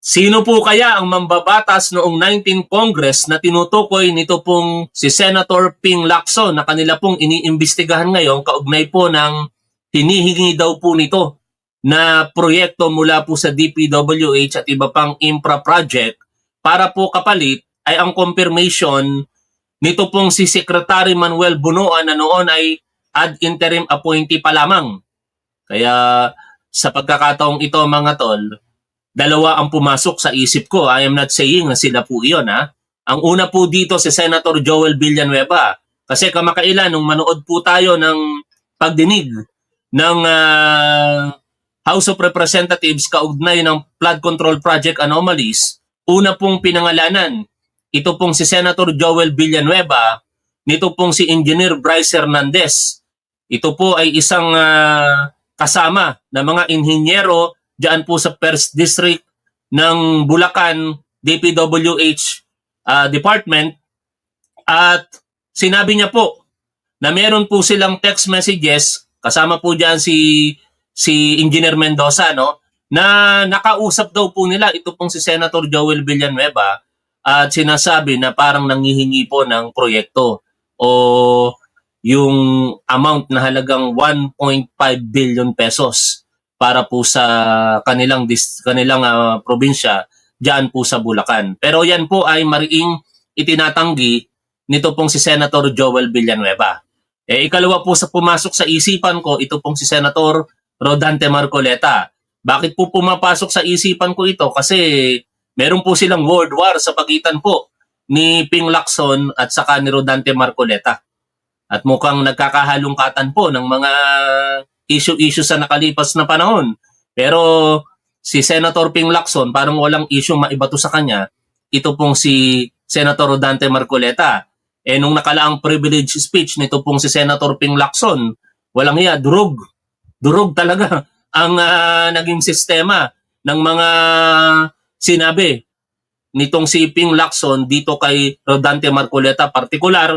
Sino po kaya ang mambabatas noong 19th Congress na tinutukoy nito pong si Senator Ping Lacson na kanila pong iniimbestigahan ngayon kaugnay po ng hinihingi daw po nito na proyekto mula po sa DPWH at iba pang infra project para po kapalit ay ang confirmation nito pong si Secretary Manuel Bunuan na noon ay ad interim appointee pa lamang. Kaya sa pagkakataong ito mga tol, dalawa ang pumasok sa isip ko. I am not saying na sila po iyon ha. Ang una po dito si Senator Joel Villanueva. Kasi kamakailan nung manood po tayo ng pagdinig ng House of Representatives kaugnay ng Flood Control Project Anomalies, una pong pinangalanan, ito pong si Senator Joel Villanueva, nito pong si Engineer Bryce Hernandez. Ito po ay isang kasama na mga inhinyero diyan po sa First District ng Bulacan DPWH Department, at sinabi niya po na meron po silang text messages, kasama po diyan si Engineer Mendoza, no, na nakausap daw po nila ito pong si Senator Joel Villanueva at sinasabi na parang nangihingi po ng proyekto o yung amount na halagang 1.5 billion pesos para po sa kanilang probinsya diyan po sa Bulacan. Pero yan po ay mariing itinatanggi nito pong si Senator Joel Villanueva. Ikalawa po sa pumasok sa isipan ko, ito pong si Senator Rodante Marcoleta. Bakit po pumapasok sa isipan ko ito? Kasi meron po silang world war sa pagitan po ni Ping Lacson at saka ni Rodante Marcoleta. At mukhang nagkakahalungkatan po ng mga issue sa nakalipas na panahon. Pero si Senator Ping Lacson, parang walang issue maibato sa kanya. Ito pong si Senator Rodante Marcoleta. Nung nakalaang privilege speech nito pong si Senator Ping Lacson, walang hiya, durog talaga ang naging sistema ng mga sinabi nitong si Ping Lacson dito kay Rodante Marcoleta. Partikular,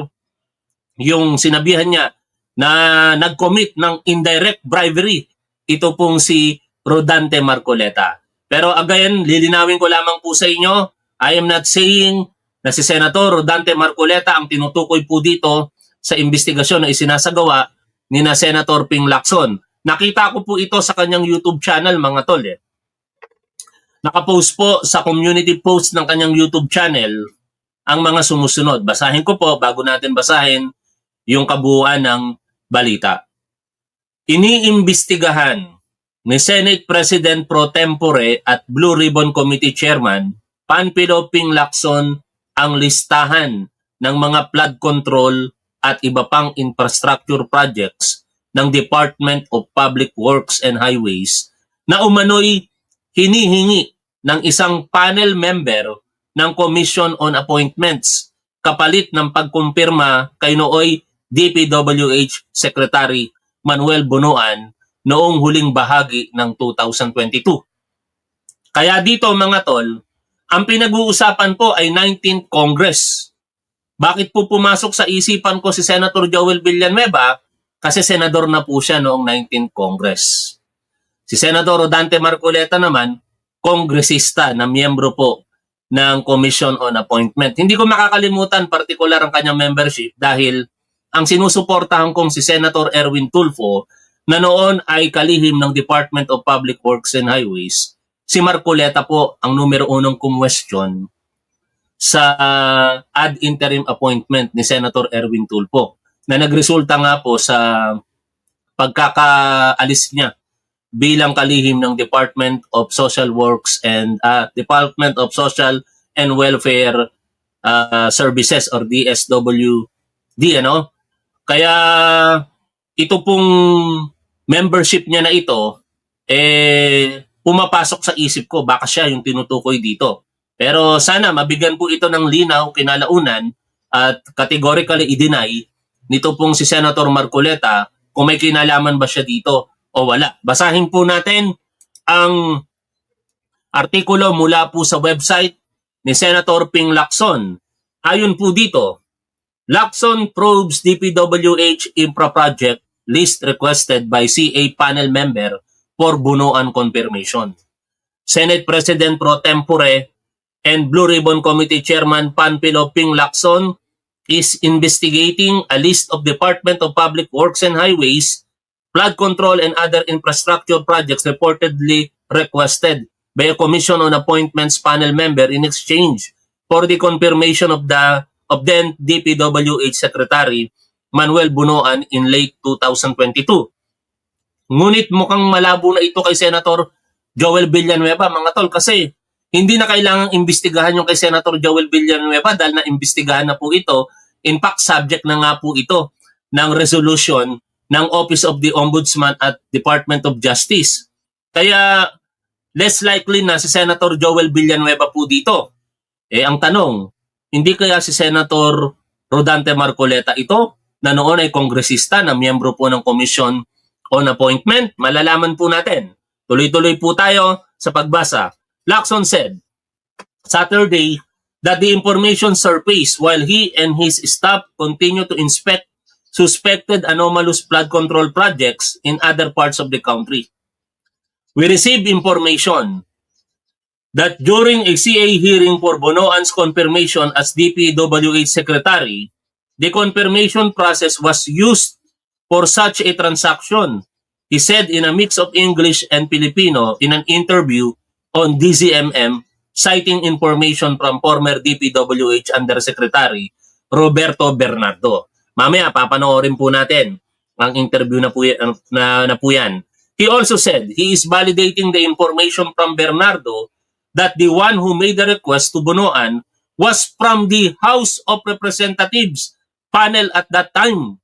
yung sinabihan niya na nag-commit ng indirect bribery, ito pong si Rodante Marcoleta. Pero again, lilinawin ko lamang po sa inyo, I am not saying na si Senator Rodante Marcoleta ang tinutukoy po dito sa investigasyon na isinasagawa ni na Senator Ping Lacson. Nakita ko po ito sa kanyang YouTube channel mga tol. Nakapost po sa community post ng kanyang YouTube channel ang mga sumusunod. Basahin ko po bago natin basahin yung kabuuan ng balita. Iniimbestigahan ni Senate President Pro Tempore at Blue Ribbon Committee Chairman Panfilo Ping Lacson ang listahan ng mga flood control at iba pang infrastructure projects ng Department of Public Works and Highways na umano'y hinihingi ng isang panel member ng Commission on Appointments kapalit ng pagkumpirma kay nooy DPWH Secretary Manuel Bunuan noong huling bahagi ng 2022. Kaya dito mga tol, ang pinag-uusapan po ay 19th Congress. Bakit po pumasok sa isipan ko si Senator Joel Villanueva? Kasi senador na po siya noong 19th Congress. Si Senator Rodante Marcoleta naman, kongresista na miyembro po ng Commission on Appointment. Hindi ko makakalimutan partikular ang kanyang membership dahil ang sinusuportahan kong si Senator Erwin Tulfo na noon ay kalihim ng Department of Public Works and Highways. Si Marcoleta po ang numero unong kumwestiyon sa ad interim appointment ni Senator Erwin Tulfo na nagresulta nga po sa pagkakaalis niya bilang kalihim ng Department of Social Works and Department of Social and Welfare Services or DSWD, ano? Kaya ito pong membership niya na ito pumapasok sa isip ko, baka siya yung tinutukoy dito. Pero sana mabigyan po ito ng linaw kinalaunan at categorically i-deny nito pong si Senator Marcoleta kung may kinalaman ba siya dito o wala. Basahin po natin ang artikulo mula po sa website ni Senator Ping Lacson. Ayon po dito, Lacson probes DPWH infra project list requested by CA panel member for Bunuan confirmation. Senate President Pro Tempore and Blue Ribbon Committee Chairman Panfilo Ping Lacson is investigating a list of Department of Public Works and Highways flood control and other infrastructure projects reportedly requested by a Commission on Appointments panel member in exchange for the confirmation of then DPWH Secretary Manuel Bunoan in late 2022. Ngunit mukhang malabo na ito kay Senator Joel Villanueva, mga tol, kasi hindi na kailangang imbestigahan yung kay Senator Joel Villanueva dahil na-imbestigahan na po ito. In fact, subject na nga po ito ng resolution ng Office of the Ombudsman at Department of Justice. Kaya less likely na si Senator Joel Villanueva po dito. Ang tanong, hindi kaya si Senator Rodante Marcoleta ito na noon ay kongresista na miyembro po ng Commission on Appointment? Malalaman po natin. Tuloy-tuloy po tayo sa pagbasa. Lacson said Saturday that the information surfaced while he and his staff continue to inspect suspected anomalous flood control projects in other parts of the country. We received information that during a CA hearing for Bunoan's confirmation as DPWH Secretary, the confirmation process was used for such a transaction, he said in a mix of English and Filipino in an interview on DZMM, citing information from former DPWH Undersecretary Roberto Bernardo. Mamaya papanoorin po natin ang interview na po yan. He also said he is validating the information from Bernardo that the one who made the request to Bunoan was from the House of Representatives panel at that time.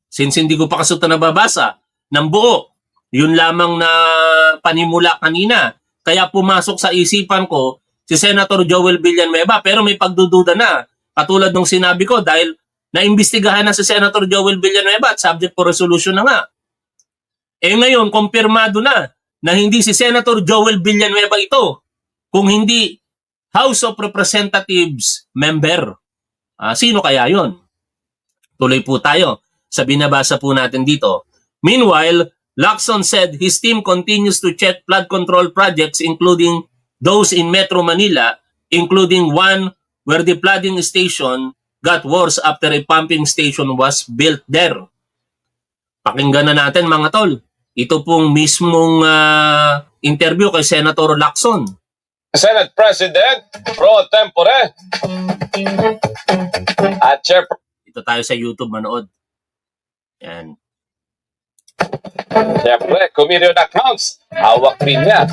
Since hindi ko pa kasi ito nababasa ng buo, yun lamang na panimula kanina. Kaya pumasok sa isipan ko si Senator Joel Villanueva, pero may pagdududa na. Katulad ng sinabi ko dahil naimbestigahan na si Senator Joel Villanueva at subject for resolution na nga. Ngayon, kumpirmado na hindi si Senator Joel Villanueva ito, kung hindi House of Representatives member. Sino kaya yon? Tuloy po tayo sa binabasa po natin dito. Meanwhile, Lacson said his team continues to check flood control projects including those in Metro Manila, including one where the flooding station got worse after a pumping station was built there. Pakinggan na natin mga tol. Ito pong mismong interview kay Senator Lacson. Senate President Pro Tempore at Chairperson. Ito tayo sa YouTube manood. Yan. Siyempre, Committee on Accounts, hawak din niya.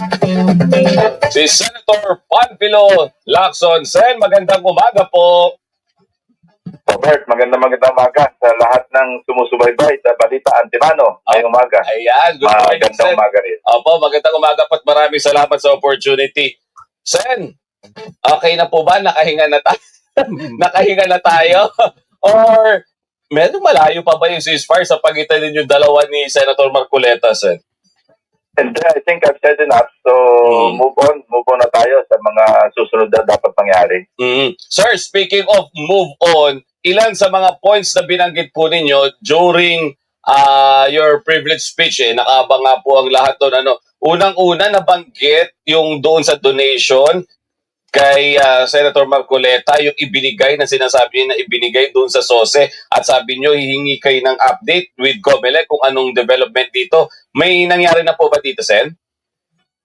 Si Senator Panfilo Lacson. Sen, magandang umaga po. Robert, magandang umaga sa lahat ng sumusubaybay sa Balita Antimano ngayong umaga. Ayan, good morning, Magandang Sen. umaga rin. Opo, magandang umaga po at maraming salamat sa opportunity. Sen, okay na po ba? Nakahinga na tayo? Nakahinga na tayo? Or medyo malayo pa ba yung ceasefire sa pagitan ninyo dalawa ni Senator Marcoleta, Sen? And I think I've said enough. So, move on na tayo sa mga susunod na dapat mangyari. Sir, speaking of move on, ilan sa mga points na binanggit po ninyo during your privilege speech, nakaabang nga po ang lahat doon. Unang-una nabanggit yung doon sa donation kay Senator Marcoleta, yung ibinigay na sinasabi niya na ibinigay doon sa SOSE, at sabi niyo hihingi kayo ng update with COMELEC kung anong development dito. May nangyari na po ba dito, Sen?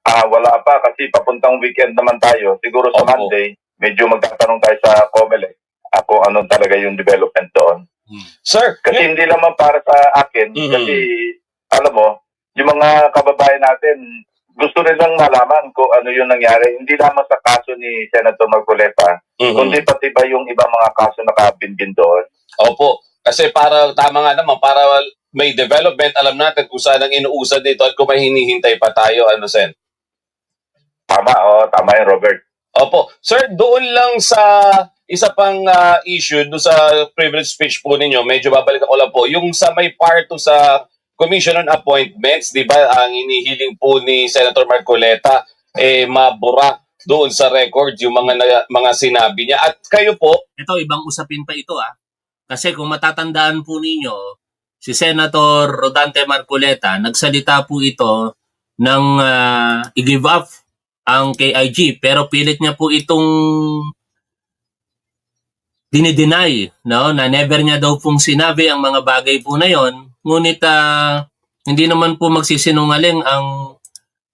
Wala pa kasi papuntang weekend naman tayo. Siguro sa Monday, medyo magtatanong tayo sa COMELEC kung anong talaga yung development doon. Sir, kasi hindi naman para sa akin, kasi alam mo, yung mga kababayan natin, gusto nilang malaman kung ano yung nangyari. Hindi lamang sa kaso ni Senator Marcoleta, kundi pati ba yung ibang mga kaso nakabinbin doon. Opo. Kasi para, tama nga naman, para may development, alam natin kung saan ang inuusad dito at kung may hinihintay pa tayo, Sen? Tama, tama yun, Robert. Opo. Sir, doon lang sa isa pang issue, doon sa privilege speech po ninyo, medyo babalik ako lang po, yung sa may part sa Commission on Appointments, di ba, ang inihiling po ni Senator Marcoleta, mabura doon sa record yung mga sinabi niya. At kayo po, ito, ibang usapin pa ito Kasi kung matatandaan po ninyo, si Senator Rodante Marcoleta, nagsalita po ito i-give up ang KIG, pero pilit niya po itong dinideny, no, na never niya daw pong sinabi ang mga bagay po na yon. Ngunit hindi naman po magsisinungaling ang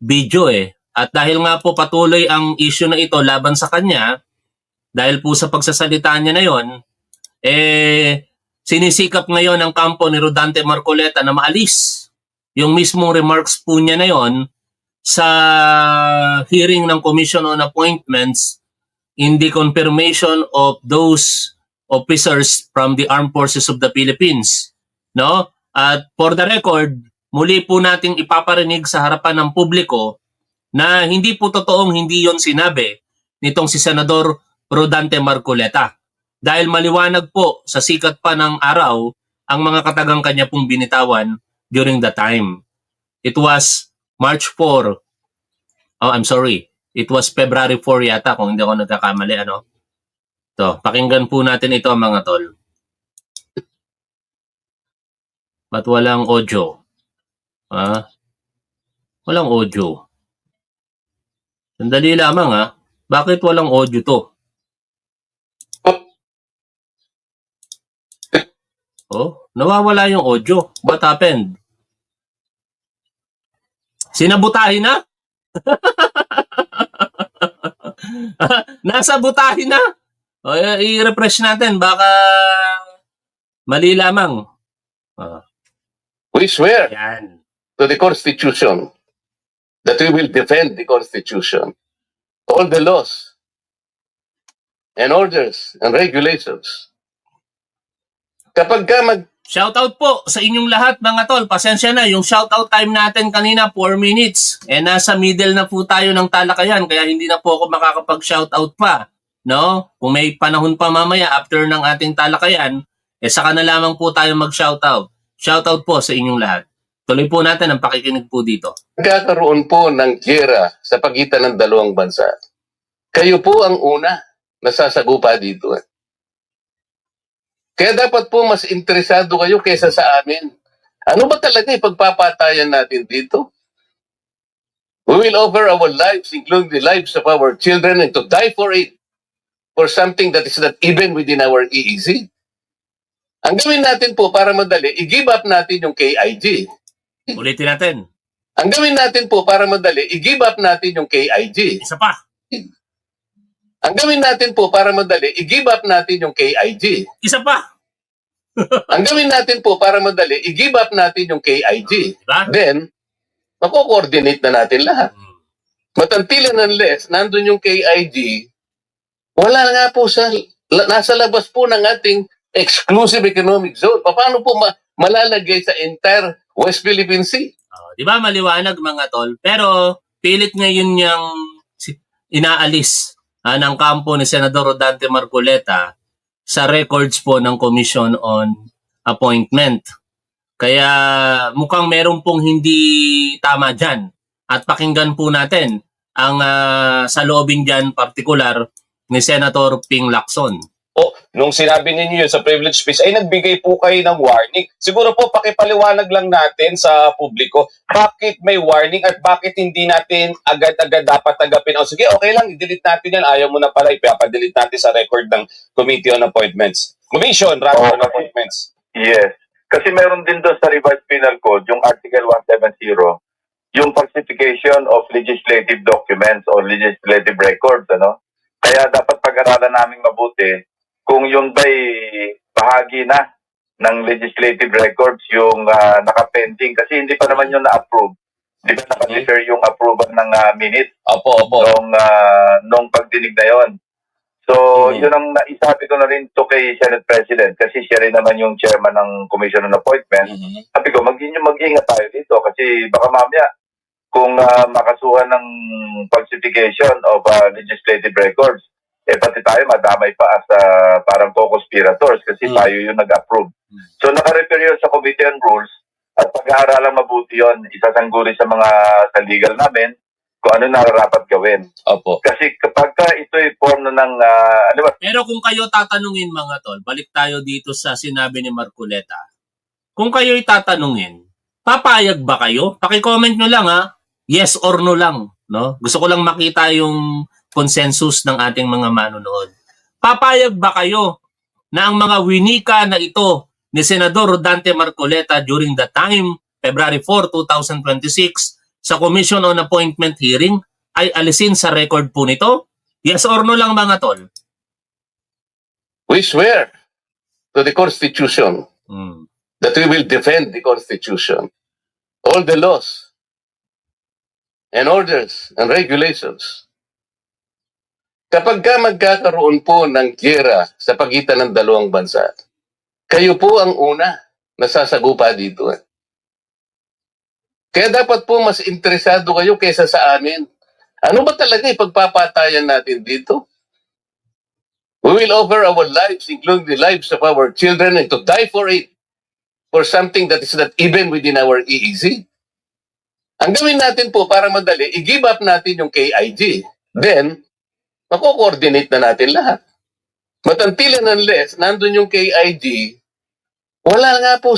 video At dahil nga po patuloy ang issue na ito laban sa kanya, dahil po sa pagsasalita niya na yon, sinisikap ngayon ng kampo ni Rodante Marcoleta na maalis yung mismong remarks po niya na yon sa hearing ng Commission on Appointments in the confirmation of those officers from the Armed Forces of the Philippines. No? At for the record, muli po nating ipaparinig sa harapan ng publiko na hindi po totoong hindi yon sinabi nitong si Senador Rodante Marcoleta. Dahil maliwanag po sa sikat pa ng araw ang mga katagang kanya pong binitawan during the time. It was March 4. Oh, I'm sorry. It was February 4 yata kung hindi ako nagkakamali. So, pakinggan po natin ito mga tol. Ba't walang audio? Walang audio. Sandali lamang Bakit walang audio to? Oh, nawawala yung audio. What happened? Sinabutahin na? Nasa butahin na? O, i-refresh natin. Baka mali lamang. We swear Yan. to the Constitution that we will defend the Constitution, all the laws and orders and regulations. Kapag ka Shoutout po sa inyong lahat mga tol. Pasensya na, yung shoutout time natin kanina 4 minutes. Nasa middle na po tayo ng talakayan kaya hindi na po ako makakapag-shoutout pa. No? Kung may panahon pa mamaya after ng ating talakayan, saka na lamang po tayo mag-shoutout. Shoutout po sa inyong lahat. Tuloy po natin ang pakikinig po dito. nagkakaroon po ng giyera sa pagitan ng dalawang bansa, kayo po ang una na sasagupa dito. Kaya dapat po mas interesado kayo kaysa sa amin. Ano ba talaga ipagpapatayan natin dito? We will offer our lives, including the lives of our children, and to die for it, for something that is not even within our EEZ. Ang gawin natin po para madali, i-give up natin yung KIG. Ulitin natin. Ang gawin natin po para madali, i-give up natin yung KIG. Isa pa. Ang gawin natin po para madali, i-give up natin yung KIG. Isa pa. Ang gawin natin po para madali, i-give up natin yung KIG. Diba? Then, mako-coordinate na natin lahat. Matantilan unless nandun yung KIG, wala nga po nasa labas po ng ating exclusive economic zone. Paano po malalagay sa entire West Philippine Sea? Di ba maliwanag mga tol? Pero pilit ngayon niyang inaalis ng kampo ni Senador Rodante Marcoleta sa records po ng Commission on Appointment. Kaya mukhang meron pong hindi tama dyan. At pakinggan po natin ang saloobin dyan partikular ni Senator Ping Lacson. Nung sinabi ninyo yun sa privilege speech, ay nagbigay po kayo ng warning. Siguro po pakipaliwanag lang natin sa publiko, bakit may warning at bakit hindi natin agad-agad dapat tagapin. O sige, okay lang, i-delete natin yan. Ayaw mo na pala, ipapadelete natin sa record ng Committee on Appointments. Commission, rather on Appointments. Yes. Kasi meron din doon sa Revised Penal Code, yung Article 170, yung falsification of legislative documents or legislative records. Kaya dapat pag-aralan namin mabuti kung yung ba'y bahagi na ng legislative records yung nakapending kasi hindi pa naman yung na-approve. Di ba naka-defer yung approval ng minutes Opo. nung pagdinig na yon. So, yun ang naisabi ko na rin to kay Senate President kasi siya rin naman yung chairman ng Commission on Appointment. Sabi ko, mag-ingat tayo dito kasi baka mamaya kung makasuhan ng falsification of legislative records, pati tayo madamay pa as parang co-conspirators kasi tayo yung nag-approve. So naka-refer yun sa Committee on Rules at pag-aaralang mabuti yun, isasangguri sa mga sa legal namin kung ano nararapat gawin. Opo. Kasi kapag ito'y form na ng... Pero kung kayo tatanungin mga tol, balik tayo dito sa sinabi ni Marcoleta. Kung kayo'y tatanungin, papayag ba kayo? Paki-comment nyo lang Yes or no lang, no? Gusto ko lang makita yung consensus ng ating mga manonood. Papayag ba kayo na ang mga winika na ito ni Senador Rodante Marcoleta during the time, February 4, 2026, sa Commission on Appointment hearing ay alisin sa record po nito? Yes or no lang mga tol? We swear to the Constitution Hmm. that we will defend the Constitution, all the laws and orders and regulations. Kapag ka magkakaroon po ng giyera sa pagitan ng dalawang bansa, kayo po ang una na sasagupa dito. Kaya dapat po mas interesado kayo kaysa sa amin. Ano ba talaga ipagpapatayan natin dito? We will offer our lives, including the lives of our children, and to die for it, for something that is not even within our EEZ. Ang gawin natin po para madali, i-give up natin yung KIG. Then, mako-coordinate na natin lahat. But until and unless nandun yung KIG, wala nga po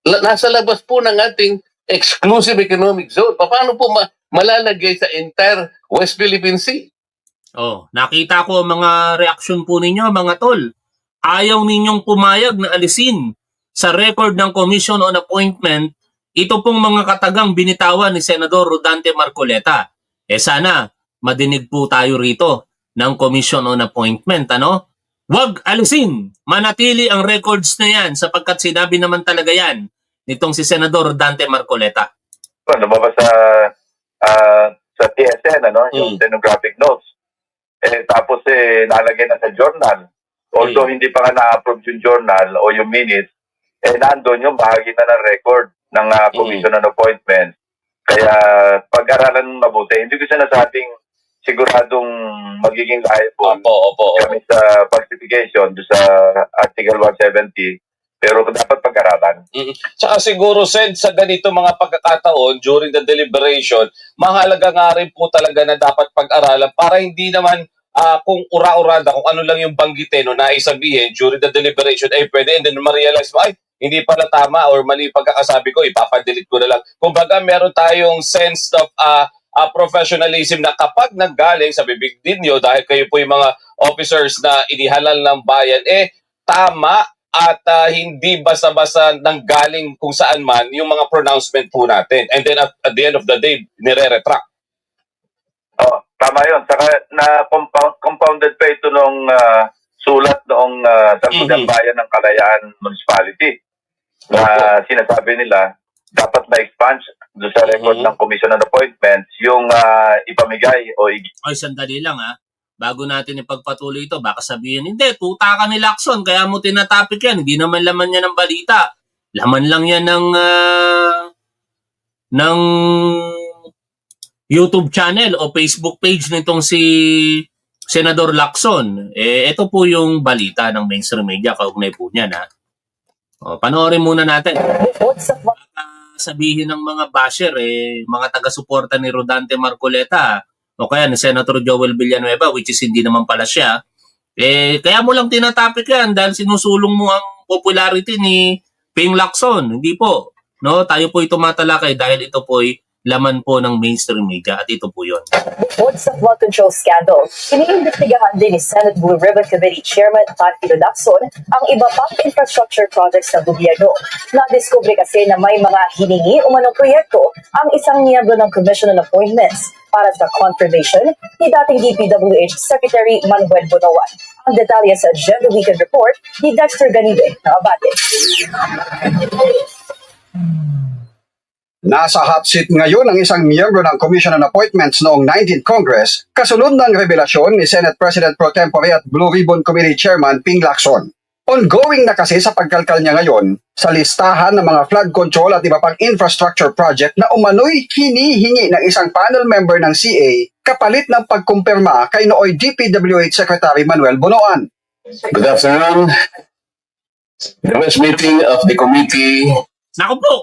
nasa labas po ng ating exclusive economic zone. Paano po malalagay sa entire West Philippine Sea? Oh, nakita ko mga reaksyon po ninyo mga tol. Ayaw ninyong pumayag na alisin sa record ng Commission on Appointment ito pong mga katagang binitawan ni Senador Rodante Marcoleta. Sana madinig po tayo rito ng Commission on Appointment, ano? Wag alisin, manatili ang records na yan sapagkat sinabi naman talaga yan nitong si Senador Rodante Marcoleta. Lumabas sa TSN, yung stenographic notes. Tapos nalagay na sa journal. Although hindi pa nga na-approve yung journal o yung minutes, nandun yung bahagi na ng record ng Commission on Appointment. Kaya pag-aralan mabuti, hindi ko sinasabing siguradong magiging liable kami sa falsification do sa Article 170, pero dapat pag-aralan. Tsaka siguro, Sen, sa ganito mga pagkakataon during the deliberation, mahalaga nga rin po talaga na dapat pag-aralan para hindi naman kung ura-urada, kung ano lang yung banggitin o naisabihin during the deliberation, pwede, and then ma-realize mo, hindi pala tama or mali pagkakasabi ko, ipapadelete ko na lang. Kumbaga, meron tayong sense of professionalism na kapag nanggaling sa bibig ninyo, dahil kayo po yung mga officers na inihalal ng bayan, tama at hindi basta-basta nanggaling kung saan man yung mga pronouncement po natin. And then at the end of the day, nire-retract. Tama yun. Saka compounded pa ito nung sulat noong Sangguniang Bayan ng Kalayaan Municipality na sinasabi nila dapat na-expunge doon sa record ng Commission on Appointments yung ipamigay o Ay, sandali lang bago natin ipagpatuloy ito, baka sabihin, hindi, tuta ka ni Lacson, kaya mo tinatapik yan. Hindi naman laman yan ng balita. Laman lang yan ng YouTube channel o Facebook page nitong si Senador Lacson. Ito po yung balita ng mainstream media, kaugnay po niyan. Panoorin muna natin. Sabihin ng mga basher, mga taga-suporta ni Rodante Marcoleta, o kaya ni Senator Joel Villanueva, which is hindi naman pala siya, kaya mo lang tinatapik yan dahil sinusulong mo ang popularity ni Ping Lacson. Hindi po. No? Tayo po tumatalakay dahil ito po'y laman po ng mainstream media at ito po yun. Bukod sa flood control scandal, iniimbestigahan din ni Senate Blue Ribbon Committee Chairman Panfilo Lacson ang iba pang infrastructure projects ng gobyerno. Nadiskubre kasi na may mga hiningi umanong proyekto ang isang miyembro ng Commission on Appointments para sa confirmation ni dating DPWH Secretary Manuel Bonoan. Ang detalye sa Agenda Weekend Report ni Dexter Ganibe ng Abate. Nasa hot seat ngayon ang isang miyembro ng Commission on Appointments noong 19th Congress kasunod ng revelasyon ni Senate President Pro Tempore at Blue Ribbon Committee Chairman Ping Lacson. Ongoing na kasi sa pagkalkal niya ngayon sa listahan ng mga flood control at iba pang infrastructure project na umano'y hinihingi ng isang panel member ng CA kapalit ng pagkumpirma kay nooy DPWH Secretary Manuel Bonoan. Good afternoon. The first meeting of the committee. Naku po!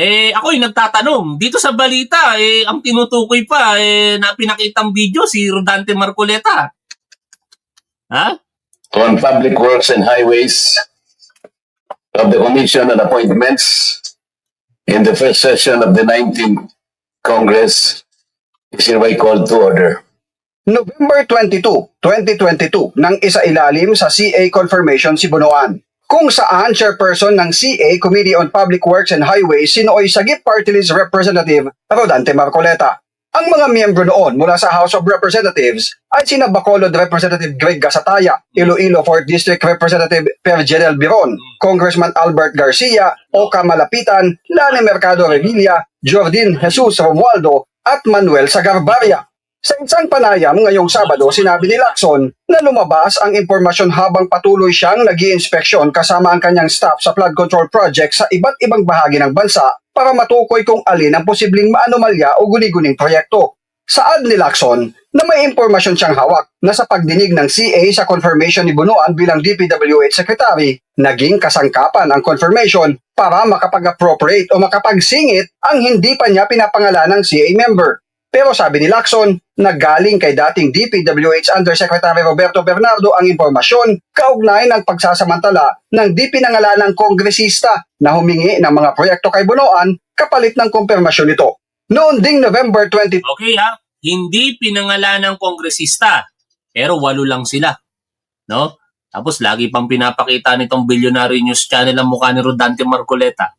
Ako'y nagtatanong, dito sa balita, ang tinutukoy pa, na pinakitang video, si Rodante Marcoleta. On Public Works and Highways of the Commission on Appointments in the first session of the 19th Congress is hereby called to order. November 22, 2022 nang isailalim sa CA confirmation si Bunoan, kung saan chairperson ng CA Committee on Public Works and Highways si Nooy Sagip Party List Representative Rodante Marcoleta. Ang mga miyembro noon mula sa House of Representatives ay sina Bacolod Representative Greg Gasataya, Iloilo 4th District Representative Perjedel Biron, Congressman Albert Garcia, Oka Malapitan, Lani Mercado Revilla, Jordin Jesus Romualdo at Manuel Sagarbaria. Sa isang panayam ngayong Sabado, sinabi ni Lacson na lumabas ang impormasyon habang patuloy siyang nag-iinspeksyon kasama ang kanyang staff sa flood control project sa iba't ibang bahagi ng bansa para matukoy kung alin ang posibleng maanomalya o guni-guning proyekto. Saad ni Lacson na may impormasyon siyang hawak na sa pagdinig ng CA sa confirmation ni Bunoan bilang DPWH Secretary, naging kasangkapan ang confirmation para makapag-appropriate o makapagsingit ang hindi pa niya pinapangalan ng CA member. Pero sabi ni Lacson na galing kay dating DPWH Undersecretary Roberto Bernardo ang impormasyon kaugnay ng pagsasamantala ng di pinangalanang kongresista na humingi ng mga proyekto kay Bunoan kapalit ng kumpirmasyon nito. Noon ding November 20, Okay hindi pinangalan ng kongresista, pero 8 lang sila. No? Tapos lagi pang pinapakita nitong Billionaire News Channel ang mukha ni Rodante Marcoleta.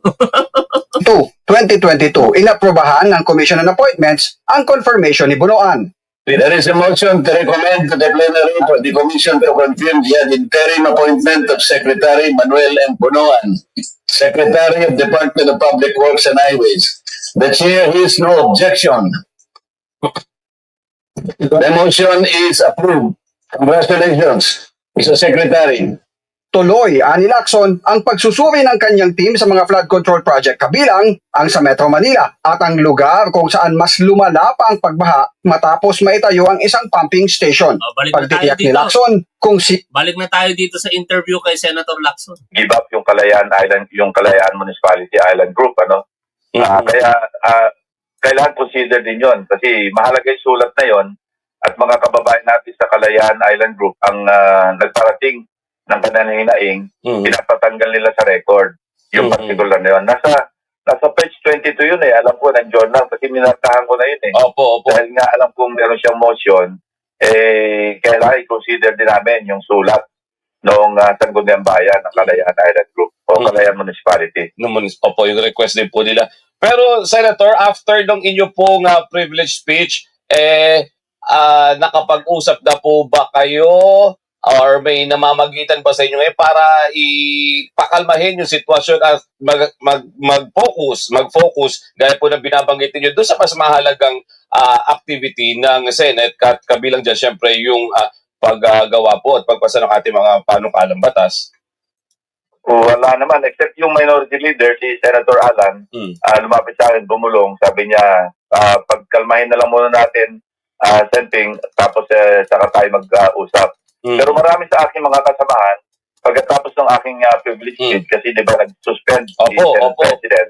2022, inaprobahan ng Commission on Appointments ang confirmation ni Bunoan. There is a motion to recommend to the plenary for the commission to confirm the ad interim appointment of Secretary Manuel M. Bunoan, Secretary of Department of Public Works and Highways. The chair hears no objection. The motion is approved. Congratulations, Mr. Secretary. Tuloy, ani Lacson, ang pagsusuri ng kanyang team sa mga flood control project kabilang ang sa Metro Manila at ang lugar kung saan mas lumala pa ang pagbaha matapos maitayo ang isang pumping station. Balik na tayo Pagtitiyak ni dito. Lacson kung si Balik na tayo dito sa interview kay Senator Lacson. Give up yung Kalayaan Island, yung Kalayaan Municipality Island Group, ano? Kaya kailangan consider din yon kasi mahalaga yung sulat na yon at mga kababayan natin sa Kalayaan Island Group ang nagparating ng kanilang hinaing, pinapatanggal nila sa record yung particular na yun. Nasa page 22 yun eh. Alam ko ng journal kasi minatahan ko na yun eh. Opo. Dahil nga alam kong meron siyang motion, kailangan i-consider din namin yung sulat noong Sangguniang Bayan ng Kalayaan Island Group o Kalayaan Municipality. Opo, yung request din po nila. Pero, Senator, after nung inyo pong privilege speech, nakapag-usap na po ba kayo or may namamagitan ba sa inyo para ipakalmahin yung sitwasyon at mag-focus, gaya po na binabanggit niyo doon sa mas mahalagang activity ng Senate kabilang dyan, syempre, yung paggawa po at pagpasa ng ating mga panukalang batas? Wala naman, except yung minority leader, si Senator Alan, lumapit sa akin, bumulong, sabi niya, pagkalmahin na lang muna natin, Senping, tapos saka tayo mag-usap. Pero marami sa aking mga kasamahan, pagkatapos ng aking privilege speech, kasi di ba nag-suspend si Senate President,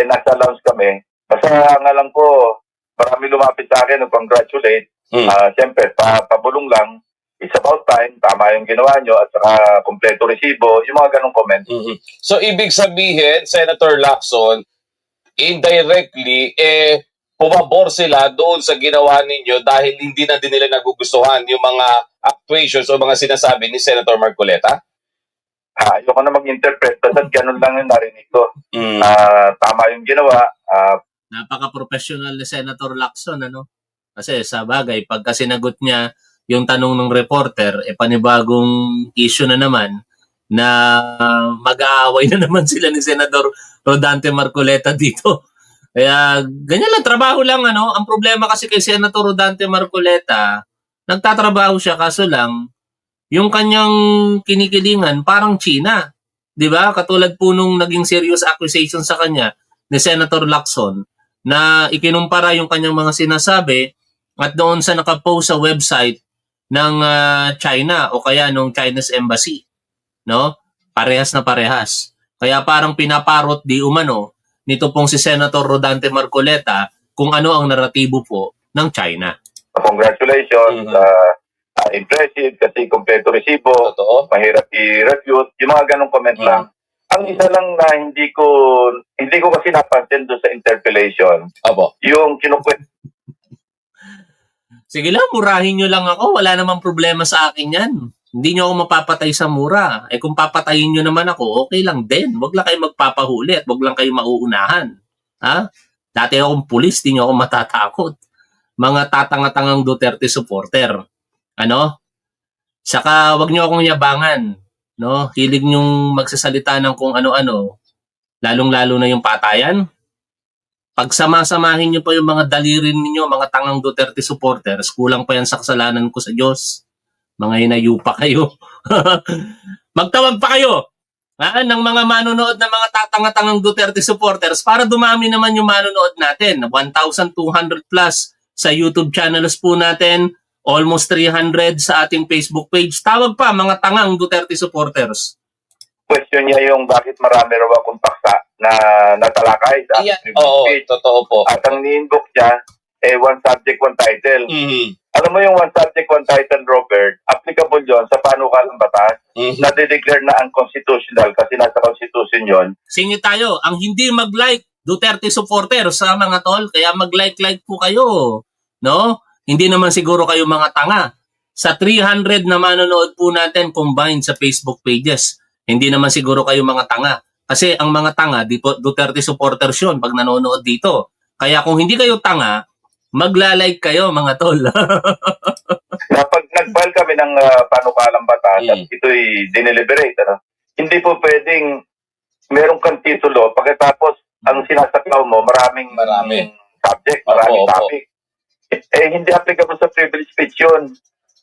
nasa lounge kami. Basta nga lang po, marami lumapit sa akin, congratulate. Siyempre, pabulong lang, it's about time, tama yung ginawa nyo, at saka kompleto resibo, yung mga ganong comment. So, ibig sabihin, Senator Lacson, indirectly, pumabor sila doon sa ginawa ninyo dahil hindi na din nila nagugustuhan yung mga actuations o mga sinasabi ni Senator Marcoleta? Ayoko na mag-interpret, basta ganun lang yung narinig ko. Tama yung ginawa. Napaka-professional ni Senator Lacson, ano? Kasi sa bagay, pagka sinagot niya yung tanong ng reporter, panibagong issue na naman na mag-aaway na naman sila ni Senator Rodante Marcoleta dito. Kaya ganyan lang, trabaho lang, ano. Ang problema kasi kay Senator Rodante Marcoleta, nagtatrabaho siya kaso lang yung kanyang kinikilingan parang China. 'Di ba? Katulad po nung naging serious accusation sa kanya ni Senator Lacson na ikinumpara yung kanyang mga sinasabi at doon sa nakapost sa website ng China o kaya nung Chinese Embassy, no? Parehas na parehas. Kaya parang pinaparot di umano nito pong si Senator Rodante Marcoleta kung ano ang naratibo po ng China. Congratulations. Impressive kasi kompleto resibo. Totoo. Mahirap i-refute. Yung mga ganong comment lang. Ang isa lang na hindi ko kasi napansin doon sa interpellation, Opo. yung kinukwento Sige lang, murahin nyo lang ako. Wala namang problema sa akin yan. Hindi nyo ako mapapatay sa mura. Eh kung papatayin nyo naman ako, okay lang din. Huwag lang kayo magpapahuli at huwag lang kayo mauunahan. Ha? Dati akong pulis, di nyo ako matatakot. Mga tatanga-tangang Duterte supporter. Ano? Saka wag nyo akong yabangan. No? Hilig nyong magsasalita ng kung ano-ano. Lalong-lalo na yung patayan. Pagsama-samahin nyo pa yung mga dalirin ninyo, mga tangang Duterte supporters, kulang pa yan sa kasalanan ko sa Diyos. Mga hinayupa kayo. Magtawag pa kayo ng mga manonood na mga tatanga-tangang Duterte supporters para dumami naman yung manonood natin. 1,200 plus sa YouTube channels po natin. Almost 300 sa ating Facebook page. Tawag pa mga tangang Duterte supporters. question niya yung bakit marami raw akong paksa na natalakay sa Ayan. aking Oo, page. totoo po. At ang ni-inbox niya, one subject, one title. Mhm. Alam mo yung one subject, one title, Robert, applicable yon sa panukalang batas, Mhm. na-declare na unconstitutional kasi nasa constitution yon. Singit tayo, ang hindi mag-like Duterte supporter sa mga tol, kaya mag-like po kayo. No? Hindi naman siguro kayo mga tanga. Sa 300 na manonood po natin combined sa Facebook pages, hindi naman siguro kayo mga tanga. Kasi ang mga tanga, Duterte supporters yun pag nanonood dito. Kaya kung hindi kayo tanga, magla-like kayo mga tol. Kapag nag-file kami ng panukalang batas at ito'y dineliberate, hindi po pwedeng meron kang titulo pagkatapos ang sinasaklaw mo Marami. subject, maraming Opo. topic. Hindi applicable sa privilege speech yun.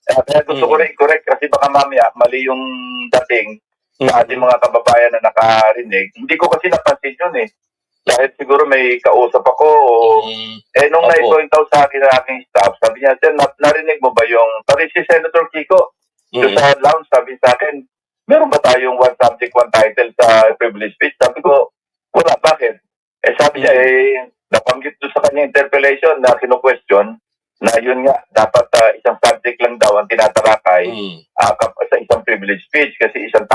Kaya gusto ko rin i-correct kasi baka mamaya mali yung dating sa ating mga kababayan na nakarinig. Hindi ko kasi napansin yun eh. Dahil siguro may kausap ako nung Opo. na-point out sa akin ng aking staff, sabi niya, Sir, narinig mo ba yung, pari si Senator Kiko, yung sa lounge, sabi sa akin, meron ba tayong one subject, one title sa privilege speech? Sabi ko, wala, bakit? Sabi niya, napanggit doon sa kanya interpellation na kino-question, na yun nga, dapat isang subject lang daw ang tinatalakay sa isang privilege speech kasi isang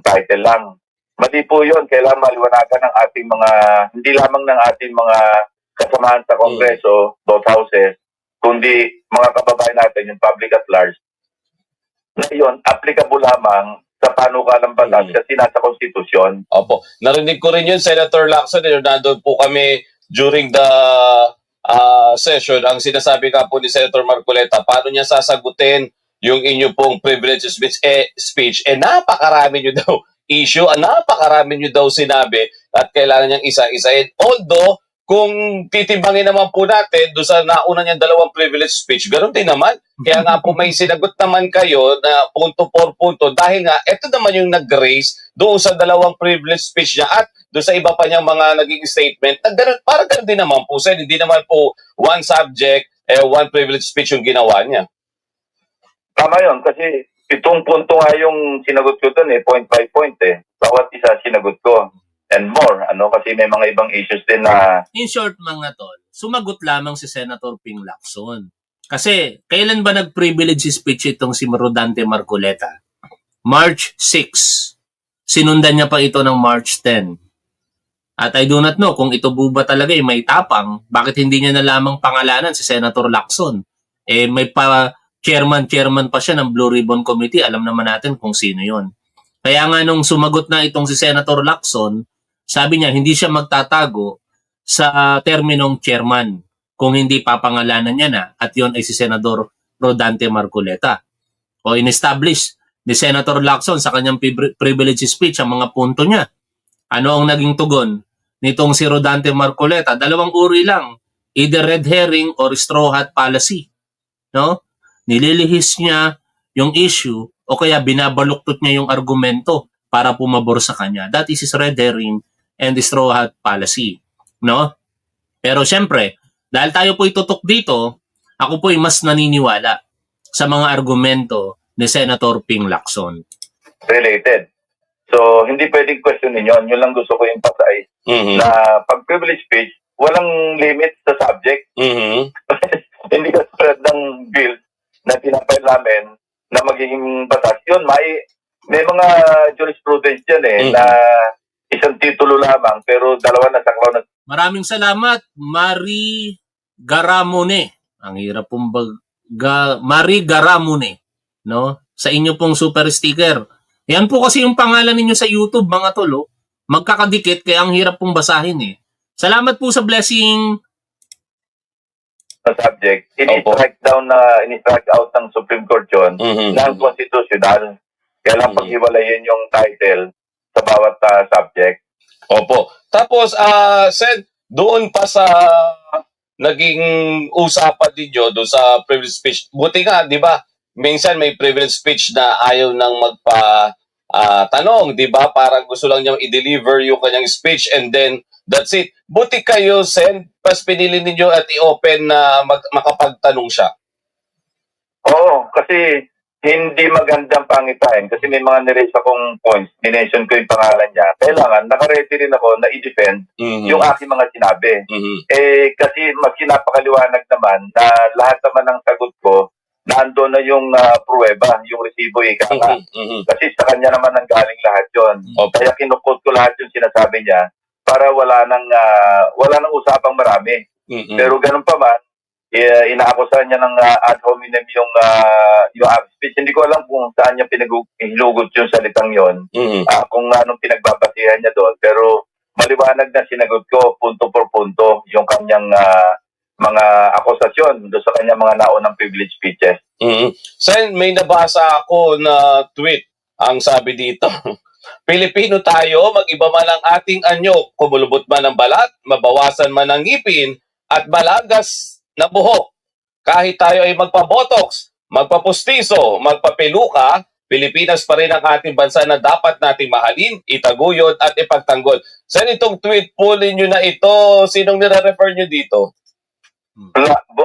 title lang. Mali po yun, kailangan maliwanagan ng ating mga, hindi lamang ng ating mga kasamahan sa Kongreso, both houses, kundi mga kababayan natin, yung public at large, na yun, applicable lamang sa panukalang batas kasi nasa konstitusyon. Opo. Narinig ko rin yun, Senator Lacson. Nandun po kami during the session. Ang sinasabi nga po ni Senator Marcoleta, paano niya sasagutin yung inyo pong privilege speech? Napakarami nyo daw issue, napakarami nyo daw sinabi at kailangan niyang isa-isahin. Although, kung titimbangin naman po natin doon sa nauna niyang dalawang privilege speech, ganoon din naman. Kaya nga po may sinagot naman kayo na punto por punto dahil nga ito naman yung nag-raise doon sa dalawang privilege speech niya at doon sa iba pa niyang mga naging statement. Parang ganoon din naman po, Sen. Hindi naman po one subject, one privilege speech yung ginawa niya. Tama yun, kasi itong punto nga yung sinagot ko dun point by point Bawat isa sinagot ko. And more, kasi may mga ibang issues din na In short mga tol, sumagot lamang si Senator Ping Lacson. Kasi kailan ba nag-privilege speech itong si Rodante Marcoleta? March 6. Sinundan niya pa ito ng March 10. At I do not know kung ito ba talaga may tapang, bakit hindi niya na lamang pangalanan si Senator Lacson? May chairman pa siya ng Blue Ribbon Committee, alam naman natin kung sino yon. Kaya nga nung sumagot na itong si Senator Lacson, sabi niya hindi siya magtatago sa terminong chairman kung hindi papangalanan niya na at yon ay si Senador Rodante Marcoleta. O in-establish ni Senator Lacson sa kanyang privilege speech ang mga punto niya. Ano ang naging tugon nitong si Rodante Marcoleta? Dalawang uri lang, either red herring or straw hat policy. No? Nililihis niya yung issue o kaya binabaluktot niya yung argumento para pumabor sa kanya. That is his red herring and the straw hat policy. No? Pero syempre, dahil tayo po itutok dito, ako po ay mas naniniwala sa mga argumento ni Senator Ping Lacson. related. So, hindi pwedeng questionin yun. Yun lang gusto ko emphasize na pag privilege speech, walang limit sa subject. Hindi ka tulad ng bill na pinapay namin na magiging batas. Yun, may mga jurisprudence yan na isang titulo lamang pero dalawa na saklaw na. Maraming salamat, Marie Garamone. Ang hirap pong Marie Garamone, no? Sa inyo pong super sticker. Yan po kasi yung pangalan ninyo sa YouTube, mga tol, oh. Magkakadikit kaya ang hirap pong basahin eh. Salamat po sa blessing. Na subject, Opo. ini-strike out ng Supreme Court yun ng constitutional. Kaya lang paghiwalayin yung title sa bawat subject. Opo. Tapos, Sen, doon pa sa naging usapan ninyo doon sa privilege speech. Buti nga, di ba? Minsan may privilege speech na ayaw nang tanong, di ba? Parang gusto lang niyang i-deliver yung kanyang speech and then that's it. Buti kayo, Sen, pas pinili ninyo at i-open na makapagtanong siya. Oo, kasi hindi magandang pangitain kasi may mga niraise akong points, dinention ko yung pangalan niya. Kailangan, nakaready rin ako na i-defend yung aking mga sinabi. Kasi mas napakaliwanag naman na lahat naman ng sagot ko, nando na yung pruweba, yung resibo ika nga. Kasi sa kanya naman ang galing lahat yon. Kaya kinukot ko lahat yung sinasabi niya para wala nang usapang marami. Pero ganun pa man, inaakusahan niya ng ad hominem yung speech. Hindi ko alam kung saan niya hinugot yung salitang yon, kung anong pinagbabasihan niya doon. Pero maliwanag na sinagot ko punto por punto yung kanyang mga akusasyon doon sa kanyang mga naunang privilege speeches. Sen, may nabasa ako na tweet. Ang sabi dito, Pilipino tayo, mag-iba man ang ating anyo, kumulubot man ang balat, mabawasan man ang ngipin, at malagas na buhok. Kahit tayo ay magpa-botox, magpapustiso, magpapeluka, Pilipinas pa rin ang ating bansa na dapat nating mahalin, itaguyod at ipagtanggol. Sen, itong tweet po ninyo na ito, sinong nire-refer nyo dito?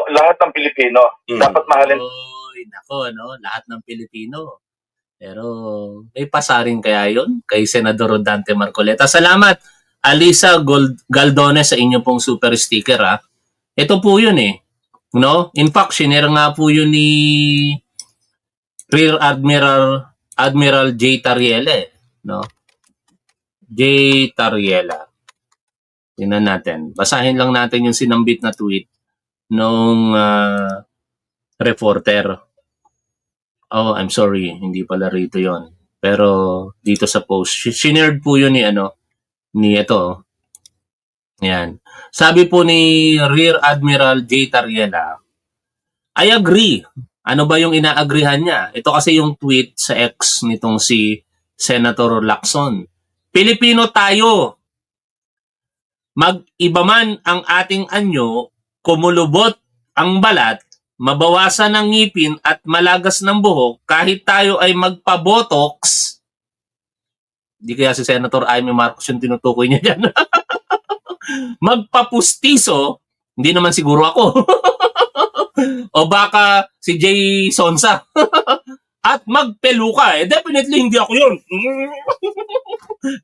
Lahat ng Pilipino dapat mahalin. Oy, nako, no? Lahat ng Pilipino. Pero may pasarin kaya yon kay Senador Rodante Marcoleta. Salamat, Alisa Galdone, sa inyo pong super sticker, ha. Ito po yun eh. No? In fact, sinare nga po yun ni Rear Admiral J. Tariela, no? J. Tariela. Tingnan natin. Basahin lang natin yung sinambit na tweet nung reporter. Oh, I'm sorry. Hindi pala rito yon. Pero dito sa post, shared po yun ni ito. Yan. Sabi po ni Rear Admiral J. Tariela, I agree. Ano ba yung inaagrihan niya? Ito kasi yung tweet sa X nitong si Senator Lacson. Pilipino tayo. Mag-iba man ang ating anyo, kumulubot ang balat, mabawasan ang ngipin at malagas ng buhok, kahit tayo ay magpa-botox. Di kaya si Senator Amy Marcos yung tinutukoy niya dyan. Magpapustiso, hindi naman siguro ako. O baka si Jay Sonsa. At magpeluka. Definitely hindi ako yun.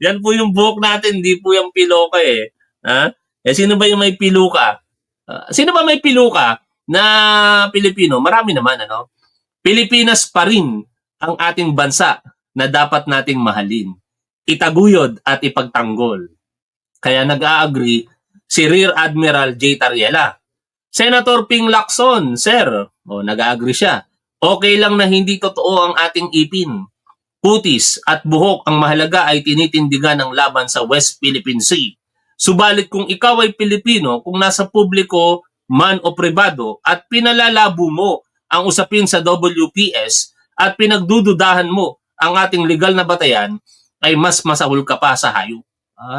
Yan po yung buhok natin, hindi po yung piloka eh. Ha? Sino ba yung may piluka? Sino ba may piluka na Pilipino? Marami naman, Pilipinas pa rin ang ating bansa na dapat nating mahalin, itaguyod at ipagtanggol. Kaya nag-a-agree si Rear Admiral J. Tariela. Senator Ping Lacson, sir, nag-a-agree siya. Okay lang na hindi totoo ang ating ipin. Putis at buhok ang mahalaga ay tinitindigan ng laban sa West Philippine Sea. Subalit kung ikaw ay Pilipino, kung nasa publiko man o pribado at pinalalabo mo ang usapin sa WPS at pinagdududahan mo ang ating legal na batayan, ay mas masahol ka pa sa hayop.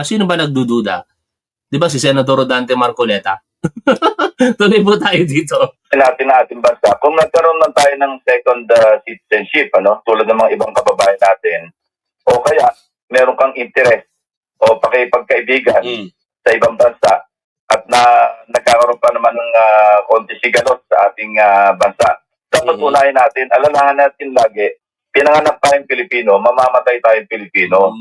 Sino ba nagdududa? Di ba si Senator Rodante Marcoleta? Tuloy po tayo dito. Natin na ating bansa. Kung nagkaroon lang tayo ng second citizenship, tulad ng mga ibang kababayan natin, o kaya meron kang interest o pakipagkaibigan sa ibang bansa at nagkakaroon pa naman ng konti sigalot sa ating bansa, dapat unahin natin, alalahan natin lagi, pinanganak tayong Pilipino, mamamatay tayong Pilipino.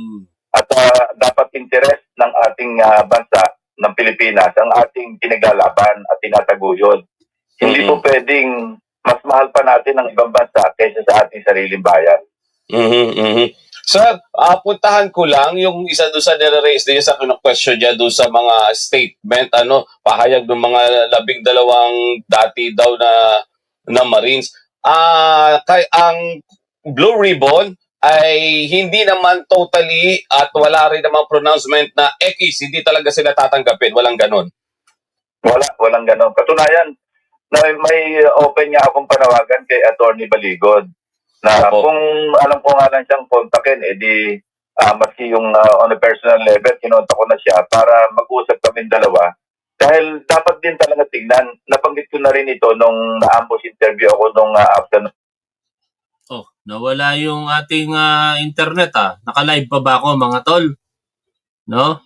At dapat interest ng ating bansa, ng Pilipinas, ang ating pinaglalaban at tinataguyod. Hindi po pwedeng mas mahal pa natin ang ibang bansa kaysa sa ating sariling bayan. Sir, puntahan ko lang yung isa doon sa nire-raise din sa question niya doon sa mga statement, pahayag ng mga 12 dati daw na Marines. Ang Blue Ribbon ay hindi naman totally at wala rin namang pronouncement na X, hindi talaga sila tatanggapin. Walang ganon. Walang ganon. Katunayan, na may open nga akong panawagan kay Attorney Baligod na Opo. kung alam ko nga lang siyang kontakin, edi maski yung on a personal level, kinontak ko na siya para mag-usap kami dalawa. Dahil dapat din talaga tingnan, nabanggit ko na rin ito nung na-ambush interview ako nung afternoon. Oh, nawala yung ating internet Naka-live pa ba ako mga tol? No?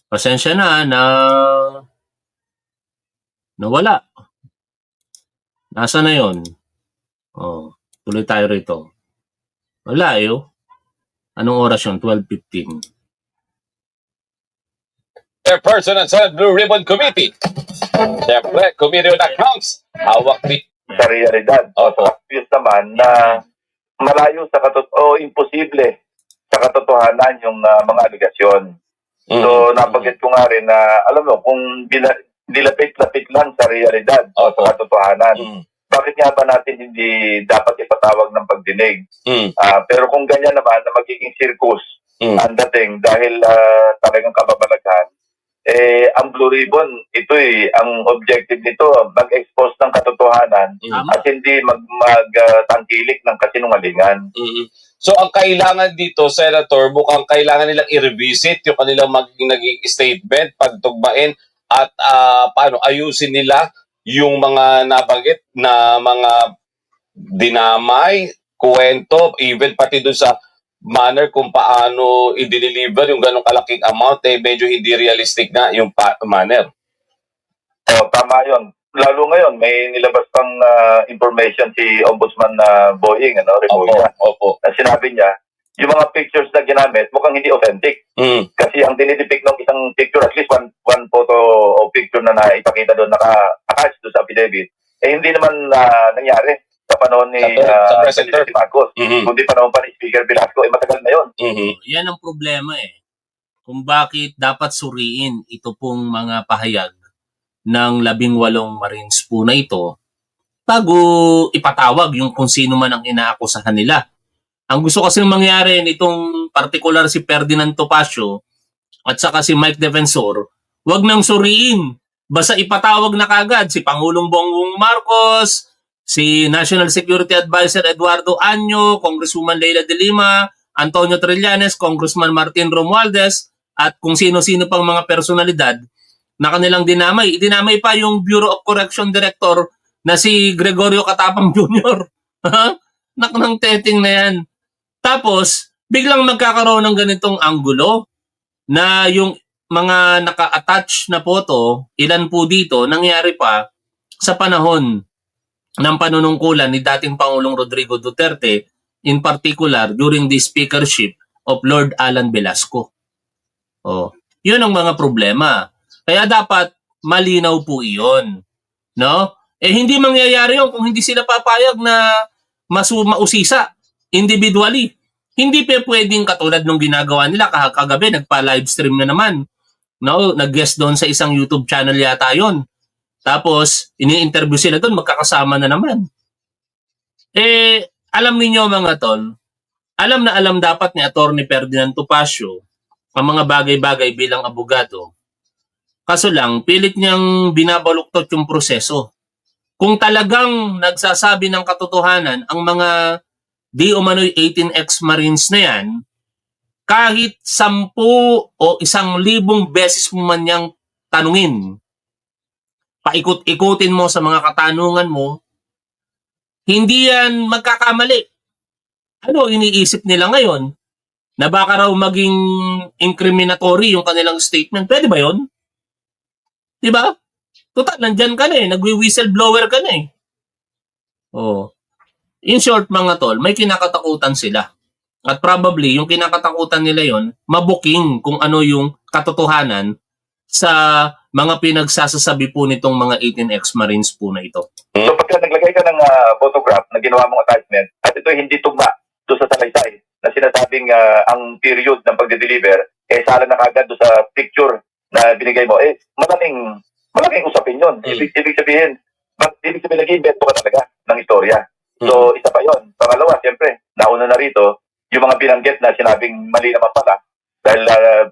Pasensya na nawala. Nasa na yon? Oh, tuloy tayo rito. Wala Anong oras yun? 12:15. Chairperson ng Senate Blue Ribbon Committee. Siyempre, Committee on Accounts. Hawak ni Sa realidad. O sa obvious naman na malayo sa imposible sa katotohanan yung mga aligasyon. So, nabanggit ko nga rin na, alam mo, kung dilapit-lapit lang sa realidad o sa katotohanan, bakit nga ba natin hindi dapat ipatawag ng pagdinig? Pero kung ganyan naman na magiging circus ang dating dahil talagang kababalaghan, ang Blue Ribbon, ang objective nito, mag-expose ng katotohanan at hindi magtangkilik ng kasinungalingan. So, ang kailangan dito, Senator, mukhang kailangan nilang i-revisit yung kanilang naging statement, pagtugmain, at paano ayusin nila yung mga nabanggit na mga dinamay, kwento, even pati doon sa manner kung paano i-deliver yung ganong kalaking amount, medyo hindi realistic na yung manner. Tama yun. Lalo ngayon, may nilabas pang information si Ombudsman Boying, Remulla, Opo. na sinabi niya, yung mga pictures na ginamit mukhang hindi authentic. Kasi ang dinidepict ng isang picture, at least one photo o picture na naipakita doon, naka-attached doon sa affidavit, hindi naman nangyari sa panahon ni Sa present President Marcos. Kundi panahon pa ni Speaker Velasco, matagal na yun. Yan ang problema Kung bakit dapat suriin ito pong mga pahayag ng 18 Marines po na ito bago ipatawag yung kung sino man ang inaakusahan nila. Ang gusto kasi mangyari nitong particular si Ferdinand Topacio at saka si Mike Defensor, wag nang suriin. Basta ipatawag na kagad si Pangulong Bongbong Marcos, si National Security Advisor Eduardo Año, Congresswoman Leila de Lima, Antonio Trillanes, Congressman Martin Romualdez, at kung sino-sino pang mga personalidad na kanilang dinamay. Idinamay pa yung Bureau of Correction Director na si Gregorio Katapang Jr. Naknang teting na yan. Tapos, biglang magkakaroon ng ganitong anggulo na yung mga naka-attach na photo, ilan po dito, nangyari pa sa panahon ng panunungkulan ni dating Pangulong Rodrigo Duterte, in particular during the speakership of Lord Alan Velasco. Yun ang mga problema. Kaya dapat malinaw po iyon. No? Hindi mangyayari yun kung hindi sila papayag na mausisa individually. Hindi pa pwedeng katulad nung ginagawa nila kagabi, nagpa-live stream na naman. No? Nag-guest doon sa isang YouTube channel yata yon. Tapos, ini-interview sila doon, magkakasama na naman. Alam niyo mga tol, alam na alam dapat ni Attorney Ferdinand Topacio ang mga bagay-bagay bilang abogado. Kaso lang, pilit niyang binabaluktot yung proseso. Kung talagang nagsasabi ng katotohanan ang mga di umano'y 18 ex-Marines na yan, kahit 10 o 1,000 beses mo man niyang tanungin, paikot-ikutin mo sa mga katanungan mo, hindi yan magkakamali. Ano iniisip nila ngayon? Na baka raw maging incriminatory yung kanilang statement. Pwede ba yun? Diba? Total, nandyan ka na nagwi-whistleblower ka na In short mga tol, may kinakatakutan sila. At probably, yung kinakatakutan nila yon, mabuking kung ano yung katotohanan sa mga pinagsasasabi po nitong mga 18 ex-Marines po na ito. So pagka naglagay ka ng photograph na ginawa mong attachment at ito hindi tugma doon sa salaysay na sinasabing ang period ng pagde-deliver, sala na kagad doon sa picture na binigay mo, malaking usapin yun. Ibig sabihin, nag-invento ka talaga ng istorya. So, isa pa yon. Pangalawa, siyempre, nauna na rito, yung mga binanggit na sinabing mali naman pala, dahil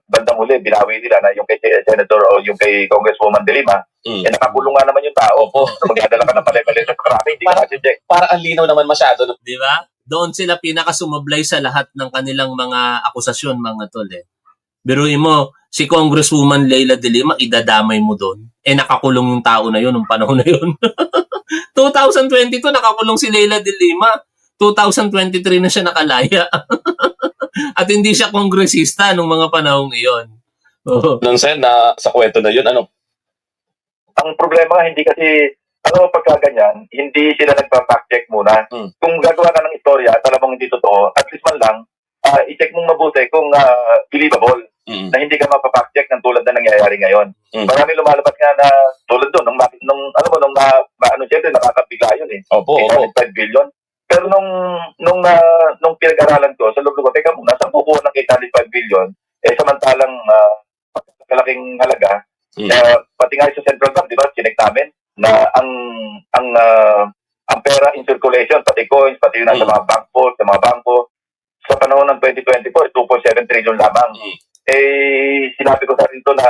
bandang huli, binawi nila na yung kay Senator o yung kay Congresswoman De Lima, nakakulong nga naman yung tao. Opo. Magdadala ka ng mali-mali sa karami, hindi ka kasi-check. Para ang linaw naman masyado. No? Di ba? Doon sila pinakasumablay sa lahat ng kanilang mga akusasyon, mga tol eh. Biruin mo, si Congresswoman Leila De Lima, idadamay mo doon. Nakakulong yung tao na yun nung panahon na yun. 2022, nakakulong si Leila De Lima. 2023 na siya nakalaya. At hindi siya kongresista nung mga panahong iyon. Oh. Nung Sen, na sa kwento na yun, ano? Ang problema hindi kasi, pagka ganyan, hindi sila nagpa-fact check muna. Kung gagawa ka ng istorya at alam mong hindi totoo, at least man lang, i-check mong mabuti kung believable. Na hindi ka mapafact check ng tulad na nangyayari ngayon. Marami lumalabas nga na tulad doon, siyempre nakakabigla yun eh. Opo. 805 billion. Pero nung pinag-aralan ko, sa loob ko, teka muna, saan kukuha ng 805 billion? Samantalang kalaking halaga, pati nga sa central bank, di ba, chinek namin na ang pera in circulation, pati coins, pati yun sa mga bank vault, sa mga bangko, sa panahon ng 2024, 2.7 trillion lamang. Sinabi ko sa rito na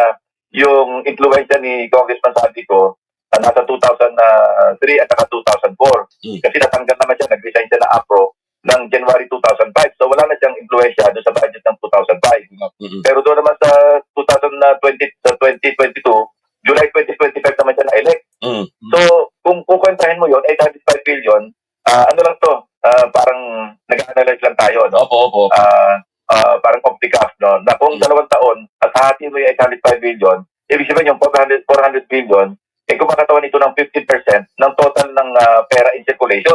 yung influensya ni Congressman Saldico nasa 2003 at saka 2004. Kasi natanggal naman siya, nag-resign siya na APRO ng January 2005. So wala na siyang influensya doon sa budget ng 2005. Pero doon naman sa 2022, July 2025 naman siya na-elect. So kung kukwentahin mo yun, 805 billion, ano lang to, parang nag-analyze lang tayo, no? Opo. Parang opticaf, no? Na kung 2 taon, at hahatiin mo yung 805 billion, ibig sabihin yung 400 billion, kumakatawan ito ng 15% ng total ng pera in circulation.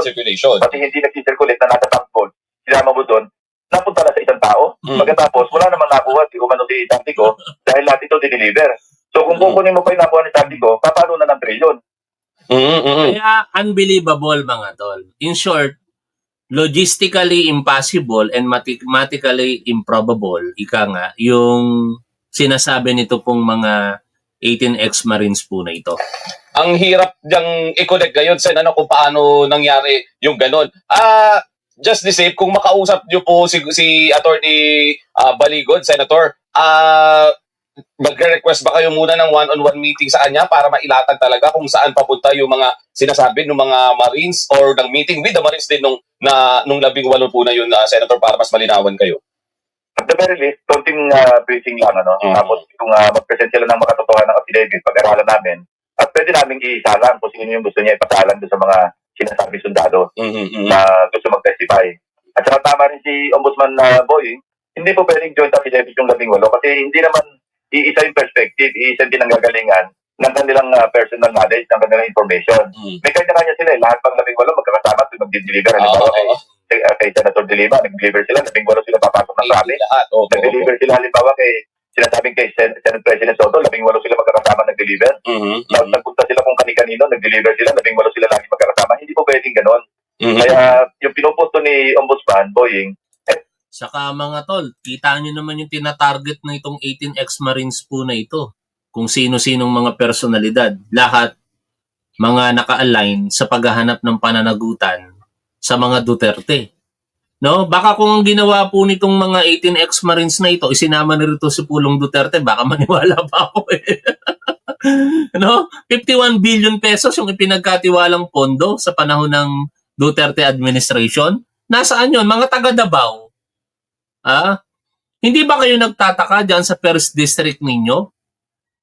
Pati hindi nag-circulate na nasa tank vault, sinama mo doon, napunta na sa isang tao. Pagkatapos, wala namang nakuha, di umano si Saldico, dahil lahat ito dineliver. So kung kukunin mo pa yung nakuha ni Saldico, papalo na ng trilyon. Kaya unbelievable, mga tol. In short, logistically impossible and mathematically improbable, ika nga, yung sinasabi nito pong mga 18 ex-Marines po na ito. Ang hirap diyang i-connect ngayon, Sen, kung paano nangyari yung ganun. Just the same, kung makausap niyo po si Attorney Baligod, Senator, mag-request ba kayo muna ng one-on-one meeting sa kanya para mailatag talaga kung saan papunta yung mga sinasabi ng mga Marines or ng meeting with the Marines din nung 18 po na yun, Senator, para mas malinawan kayo? At the very least, konting briefing lang, ano? Tapos kung mag-present sila ng makatotohanan ng affidavit, pag-aralan namin, at pwede namin isalang kung sino yung gusto niya ipasalang doon sa mga sinasabi sundalo na gusto mag-testify. At saka tama rin si Ombudsman Boying, hindi po pwedeng joint affidavit yung 18 kasi hindi naman iisa yung perspective, iisa din ang gagalingan ng kanilang personal knowledge, ng kanilang information. May kanya-kanya sila lahat pang 18 magkakasama at mag-deliver. Halimbawa kay Senator De Lima, nag-deliver sila, 18 sila papasok ng rally. Nag-deliver sila halimbawa sinasabing kay Senate President Soto, 18 sila magkakasama nag-deliver. Tapos nagpunta sila kung kani-kanino, nag-deliver sila, 18 sila lagi magkakasama. Hindi po pwedeng ganon. Kaya yung pinupunto ni Ombudsman Boying, Saka mga tol, kita nyo naman yung tinatarget na itong 18 ex-Marines po na ito. Kung sino-sinong mga personalidad. Lahat mga naka-align sa paghahanap ng pananagutan sa mga Duterte. No? Baka kung ang ginawa po nitong mga 18 ex-Marines na ito, isinama na rito si Pulong Duterte, baka maniwala pa ako eh. No? 51 billion pesos yung ipinagkatiwalang pondo sa panahon ng Duterte administration. Nasaan yun? Mga taga Davao. Hindi ba kayo nagtataka dyan sa first district ninyo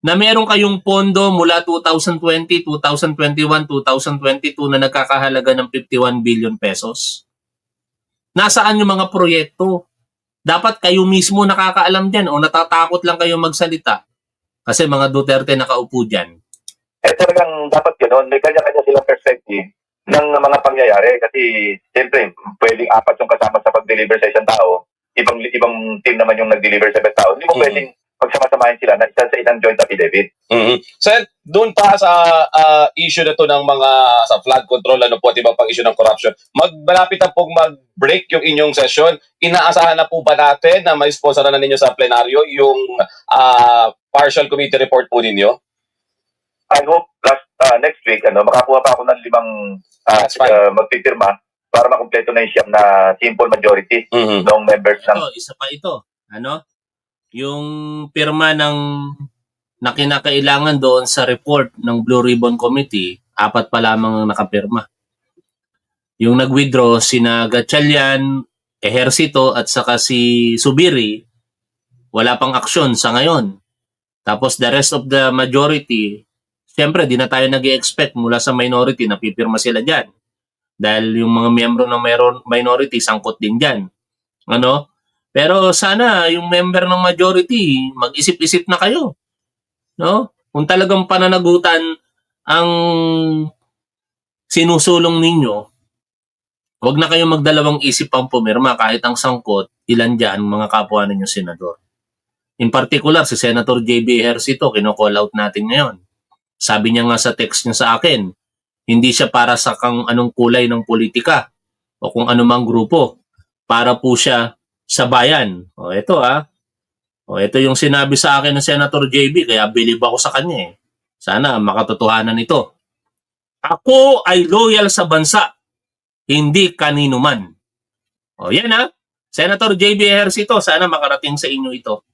na meron kayong pondo mula 2020, 2021, 2022 na nagkakahalaga ng 51 billion pesos? Nasaan yung mga proyekto? Dapat kayo mismo nakakaalam dyan o natatakot lang kayo magsalita kasi mga Duterte nakaupo dyan. Talagang dapat gano'n. May kanya-kanya silang perspective ng mga pangyayari kasi siyempre pwedeng 4 yung kasama sa pag-deliver sa isang tao. Ibang team naman yung nag-deliver sa ibang tao. Hindi mo pwedeng pagsamasamahin sila na isa sa isang joint affidavit. Sen, doon pa sa issue na to ng mga sa flood control, ano po, at iba pang issue ng corruption, malapit na pong mag-break yung inyong session. Inaasahan na po ba natin na may sponsor na ninyo sa plenaryo yung partial committee report po ninyo? I hope next week makakuha pa ako ng 5 That's fine. magpipirma para makumpleto na yung siyam na simple majority ng members ng Ito, isa pa ito. Ano? Yung pirma na kinakailangan doon sa report ng Blue Ribbon Committee, 4 pa lamang ang nakapirma. Yung nag-withdraw, sina Gatchalian, Ejercito at saka si Subiri, wala pang aksyon sa ngayon. Tapos the rest of the majority, siyempre di na tayo nag-i-expect mula sa minority na pipirma sila dyan. Dahil yung mga miyembro ng minority, sangkot din dyan. Ano? Pero sana yung member ng majority, mag-isip-isip na kayo. No? Kung talagang pananagutan ang sinusulong ninyo, huwag na kayong magdalawang isip pang pumirma kahit ang sangkot, ilan dyan mga kapwa ninyong senador. In particular, si Senator J.B. Ejercito, kino-call out natin ngayon. Sabi niya nga sa text niya sa akin, hindi siya para sa kang anong kulay ng politika o kung anumang grupo. Para po siya sa bayan. O ito O ito yung sinabi sa akin ng Senator JB, kaya believe ako sa kanya eh. Sana makatotohanan ito. Ako ay loyal sa bansa, hindi kanino man. O yan Senator JB Ejercito, sana makarating sa inyo ito.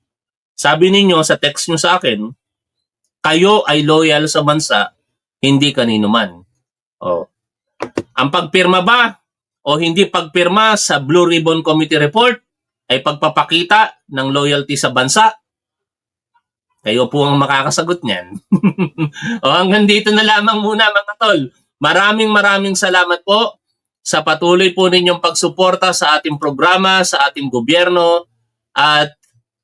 Sabi ninyo sa text nyo sa akin, kayo ay loyal sa bansa, hindi kanino man. O, ang pagpirma ba o hindi pagpirma sa Blue Ribbon Committee Report ay pagpapakita ng loyalty sa bansa? Kayo po ang makakasagot niyan. O hanggang dito na lamang muna mga tol. Maraming salamat po sa patuloy po ninyong pagsuporta sa ating programa, sa ating gobyerno, at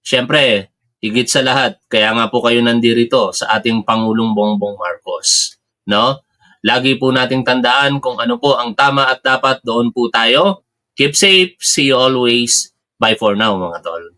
syempre, higit sa lahat, kaya nga po kayo nandirito sa ating Pangulong Bongbong Marcos. No? Lagi po nating tandaan kung ano po ang tama at dapat, doon po tayo. Keep safe, see you always. Bye for now mga tol.